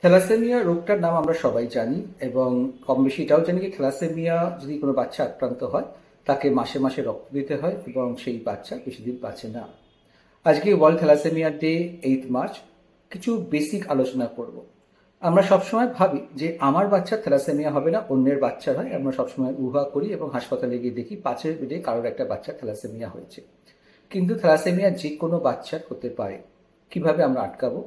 Thalassaemia রোগটার নাম আমরা সবাই জানি এবং কম বেশি এটাও জানি যে থ্যালাসেমিয়া যদি কোনো বাচ্চা আক্রান্ত হয় তাকে মাসে মাসে রক্ত দিতে হয় এবং সেই বাচ্চা বেশি দিন বাঁচে না। আজকে ওয়ার্ল্ড থ্যালাসেমিয়া ডে 8 মার্চ। কিছু বেসিক আলোচনা করব। আমরা সবসময় ভাবি যে আমার বাচ্চার থ্যালাসেমিয়া হবে না, অন্যের বাচ্চার হয়। আমরা সবসময় উহা করি এবং হাসপাতালে গিয়ে দেখি পাঁচের বেডে কারোর একটা বাচ্চা থ্যালাসেমিয়া হয়েছে। কিন্তু থ্যালাসেমিয়া যে কোনো বাচ্চার হতে পারে। কিভাবে আমরা আটকাবো?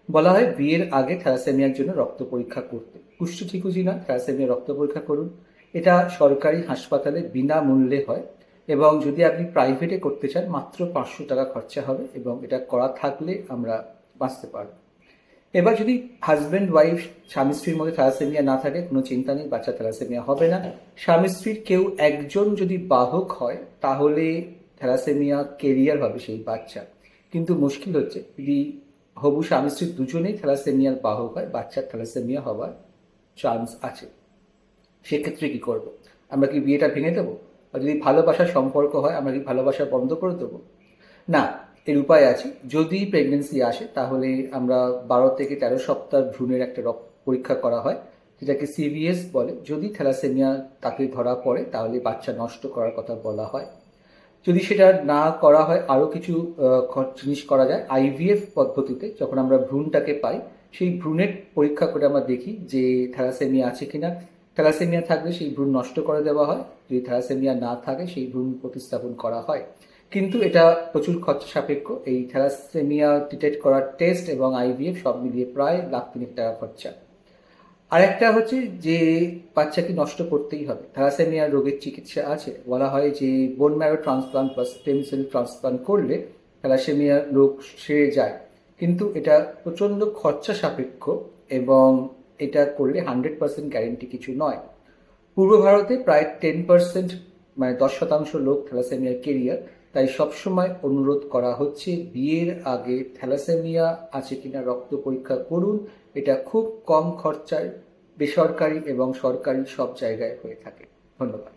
বলা হয় বিয়ের আগে থ্যালাসেমিয়ার জন্য রক্ত পরীক্ষা করতে। কুষ্টি ঠিকুজি না, থ্যালাসেমিয়া রক্ত পরীক্ষা করুন। এটা সরকারি হাসপাতালে বিনামূল্যে হয় এবং যদি আপনি প্রাইভেটে করতে চান মাত্র 500 টাকা খরচা হবে এবং এটা করা থাকলে আমরা বাঁচতে পারব। এবার যদি হাজব্যান্ড ওয়াইফ স্বামী স্ত্রীর মধ্যে থ্যালাসেমিয়া না থাকে, কোনো চিন্তা নেই, বাচ্চা থ্যালাসেমিয়া হবে না। স্বামী স্ত্রীর কেউ একজন যদি বাহক হয় তাহলে থ্যালাসেমিয়া কেরিয়ার হবে সেই বাচ্চা। কিন্তু মুশকিল হচ্ছে যদি হবু স্বামী স্ত্রী দুজনেই থ্যালাসেমিয়ার বাহক হয়, বাচ্চার থ্যালাসেমিয়া হওয়ার চান্স আছে। সেক্ষেত্রে কি করব? আমরা কি বিয়েটা ভেঙে দেবো? আর যদি ভালোবাসার সম্পর্ক হয় আমরা কি ভালোবাসা বন্ধ করে দেবো? না, এর উপায় আছে। যদি প্রেগনেন্সি আসে তাহলে আমরা 12 থেকে 13 সপ্তাহ ভ্রূণের একটা রক্ত পরীক্ষা করা হয়, যেটাকে সিভিএস বলে। যদি থ্যালাসেমিয়া তাকে ধরা পড়ে তাহলে বাচ্চা নষ্ট করার কথা বলা হয়। যদি সেটা না করা হয় আরও কিছু জিনিস করা যায়। আইভিএফ পদ্ধতিতে যখন আমরা ভ্রূণটাকে পাই সেই ভ্রূণের পরীক্ষা করে আমরা দেখি যে থ্যালাসেমিয়া আছে কিনা। থ্যালাসেমিয়া থাকলে সেই ভ্রূণ নষ্ট করে দেওয়া হয়, যদি থ্যালাসেমিয়া না থাকে সেই ভ্রূণ প্রতিস্থাপন করা হয়। কিন্তু এটা প্রচুর খরচা সাপেক্ষ। এই থ্যালাসেমিয়া ডিটেক্ট করার টেস্ট এবং আইভিএফ সব মিলিয়ে প্রায় $1,00,000 খরচা। আর একটা হচ্ছে যে বাচ্চাকে নষ্ট করতেই হবে। থ্যালাসেমিয়া রোগের চিকিৎসা আছে, বলা হয় যে বোন ম্যারো ট্রান্সপ্লান্ট বা স্টেম সেল ট্রান্সপ্লান্ট করলে থ্যালাসেমিয়া রোগ সেরে যায়। কিন্তু এটা প্রচণ্ড খরচা সাপেক্ষ এবং এটা করলে 100% গ্যারেন্টি কিছু নয়। পূর্ব ভারতে প্রায় 10%, মানে 10% লোক থ্যালাসেমিয়ার কেরিয়ার। তাই সবসময় অনুরোধ করা হচ্ছে বিয়ের আগে থ্যালাসেমিয়া আছে কিনা রক্ত পরীক্ষা করুন। এটা খুব কম খরচায় বেসরকারি এবং সরকারি সব জায়গায় হয়ে থাকে। ধন্যবাদ।